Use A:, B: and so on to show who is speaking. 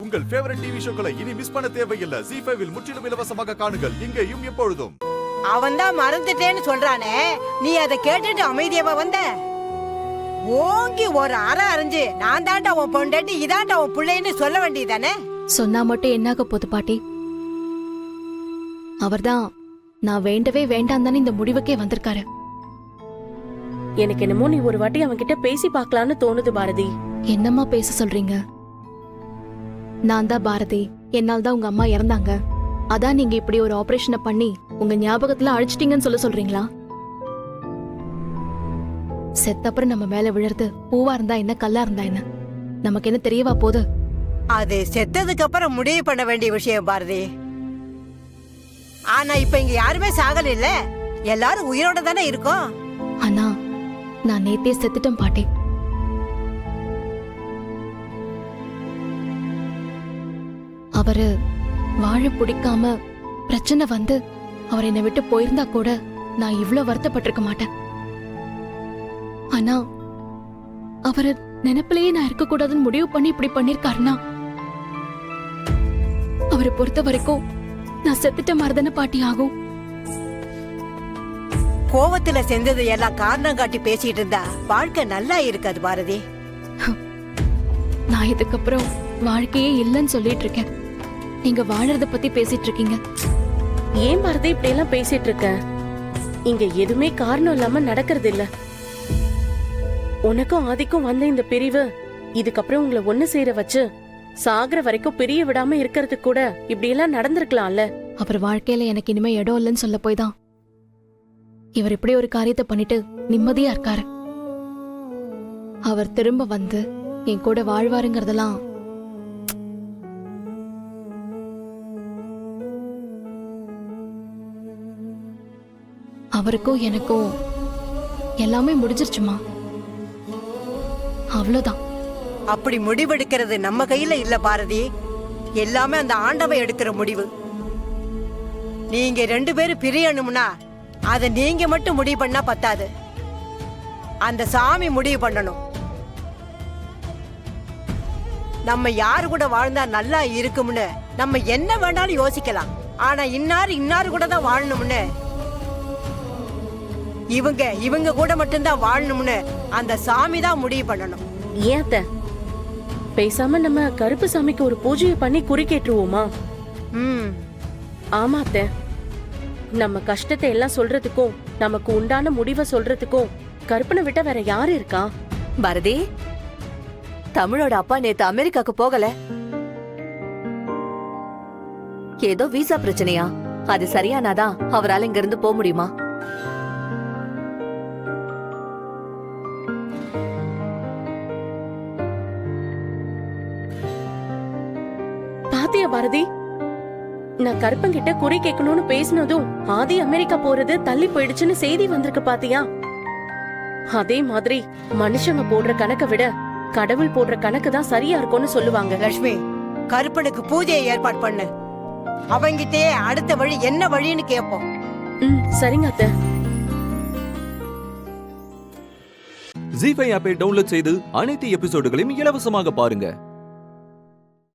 A: உங்கள் favourite TV ஷோக்களை இனி miss பண்ண தேவையில்லை. ZEE5 இல் முற்றிலும் இலவசமாக காணுங்கள். இங்கேயும் எப்பொழுதும்.
B: அவன்தான் மறந்துட்டேன்னு சொல்றானே, நீ அதை கேட்டுட்டு அமைதியாவா வந்த? ஓங்கி ஒரு அரை அரைஞ்சு நான் தாண்டா உன் பொண்டாட்டி, இதாண்டா உன் பிள்ளைன்னு சொல்ல வேண்டியதானே?
C: சொன்னா மட்டும் என்னாக போது பாட்டி? அவர்தான் நான் வேண்டவே வேண்டாம் தானே இந்த முடிவுக்கே வந்திருக்காரு.
D: எனக்கு என்னமோ நீ ஒரு வாட்டி அவன்கிட்ட பேசி பார்க்கலான்னு தோணுது பாரதி.
C: என்னம்மா பேச சொல்றீங்க? நான் தான் பாரதி, என்னால் தான் உங்க அம்மா இறந்தாங்க. அதான் நீங்க இப்படி ஒரு ஆபரேஷனை பண்ணி உங்க ஞாபகத்துல அழிச்சிட்டீங்கன்னு சொல்றீங்களா? செத்தப்புறம் நம்ம மேல விழுறது பூவா இருந்தா என்ன, கல்லா இருந்தா என்ன, நமக்கு என்ன தெரியவா போது?
B: அது செத்ததுக்கு அப்புறம் முடிவு பண்ண வேண்டிய விஷயம் பாரதி. ஆனா இப்ப இங்க யாருமே சாகல இல்ல, எல்லாரும் உயிரோட தானே இருக்கோம்.
C: ஆனா நான் நேத்தே செத்துட்டேன் பாட்டி. அவரு வாழ பிடிக்காம பிரச்சனை வந்து அவர் என்னை விட்டு போயிருந்தா கூட நான் இவ்ளோ வருத்தப்பட்டிருக்க மாட்டேன். ஆனா அவரு நினைப்பிலேயே நான் இருக்க கூடாதுன்னு முடிவு பண்ணி இப்படி பண்ணிருக்காருன்னா அவரை பொறுத்த வரைக்கும் நான் செத்துட்ட மாதிரிதானே பாட்டி ஆகும்.
B: கோவத்துல செஞ்சது எல்லாம் காரணம் காட்டி பேசிட்டு இருந்தா வாழ்க்கை நல்லா இருக்காது பாரதி.
C: நான் இதுக்கப்புறம் வாழ்க்கையே இல்லைன்னு சொல்லிட்டு இருக்கேன், நீங்க வாழறத பத்தி பேசிட்டு இருக்கீங்க.
D: ஏன் பாரதி இப்படி எல்லாம் பேசிட்டு இருக்க? இங்க எதுவுமே காரணம் இல்லாம நடக்கிறது இல்ல. உனக்கும் ஆதிக்கும் வந்த இந்த பிரிவு இதுக்கப்புறம் உங்களை ஒண்ணு சேர வச்சு சாகர வரைக்கும் பிரிய விடாம இருக்கிறது கூட இப்படி எல்லாம் நடந்திருக்கலாம்ல.
C: அவர் வாழ்க்கையில எனக்கு இனிமே இடம் இல்லைன்னு சொல்ல போய் தான் இவர் இப்படி ஒரு காரியத்தை பண்ணிட்டு நிம்மதியா இருக்காரு. அவர் திரும்ப வந்து என் கூட வாழ்வாருங்கிறதெல்லாம் அவருக்கும் எனக்கும் எல்லாமே முடிஞ்சிருச்சுமா, அவ்வளவுதான்.
B: அப்படி முடிவெடுக்கிறது நம்ம கையில இல்ல பாரதி, எல்லாமே அந்த ஆண்டவன் எடுக்கிற முடிவு. நீங்க 2 பேரும் பிரியணும்னா அதை நீங்க மட்டும் முடிவு பண்ணா பத்தாது, அந்த சாமி முடிவு பண்ணணும். நம்ம யாரு கூட வாழ்ந்தா நல்லா இருக்கும்னு நம்ம என்ன வேணாலும் யோசிக்கலாம். ஆனா இன்னாரு கூட தான் வாழணும்னு, இவங்க கூட மட்டும்தான் வாழணும்னு அந்த சாமி தான் முடிவு பண்ணணும்.
D: ஏன் அத்தை, பேசாம நம்ம கருப்பு சாமிக்கு ஒரு பூஜையை பண்ணி குறிக்கேற்றுவோமா? ஆமா அத்தை, நம்ம கஷ்டத்தை எல்லாம் சொல்றதுக்கும் நமக்கு உண்டான முடிவை சொல்றதுக்கும் கற்பனை விட்ட வேற யாரு இருக்கா?
E: பாரதி, தமிழோட அப்பா நேத்து அமெரிக்காக்கு போகல, ஏதோ விசா பிரச்சனையா? அது சரியானாதான் அவரால் இங்க இருந்து போக முடியுமா?
D: பாத்தியா பாரதி, நான் கருப்பங்கிட்ட குறி கேட்கணும்னு பேசினதும் ஆதி அமெரிக்கா போறது தள்ளி போயிடுச்சுன்னு செய்தி வந்திருக்கு பாத்தியா? அதே மாதிரி மனுஷங்க போடுற கணக்கை விட கடவுள் போடுற கணக்கு தான் சரியா இருக்கும்னு சொல்லுவாங்க.
B: லட்சுமி, கருப்பனுக்கு பூஜையை ஏற்பாடு பண்ணு. அவங்கிட்டே அடுத்த வழி என்ன வழின்னு கேட்போம்.
D: சரிங்க அத்தை.
A: ZEE5 ஆப்பை டவுன்லோட் செய்து அனைத்து எபிசோடுகளையும் இலவசமாக பாருங்க.